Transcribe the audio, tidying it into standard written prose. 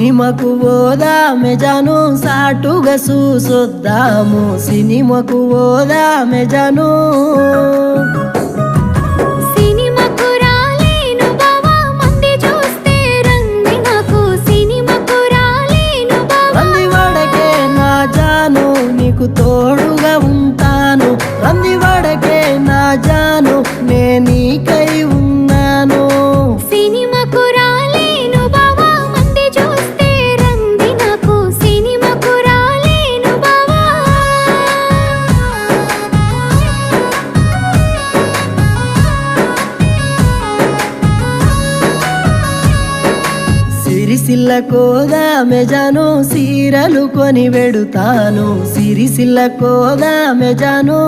సినిమాకు పోదామె జాను సాటుగా చూసొద్దాము సినిమాకు పోదామె జాను సినిమాకు రాలేను బావా మంది చూస్తే రంది నాకు సినిమాకు రాలేను బావా రంది వాడకే నా జాను నీకు తోడుగా ఉంటాను రంది వాడకే నా జాను నే నీకై ఉన్నాను సినిమాకు రాలేను బావా మంది చూస్తే రంది నాకు సినిమాకు రాలేను బావా సిరిసిల్ల కోదామె జాను సీరలు కొని వెడుతాను సిరిసిల్ల కోదామె జాను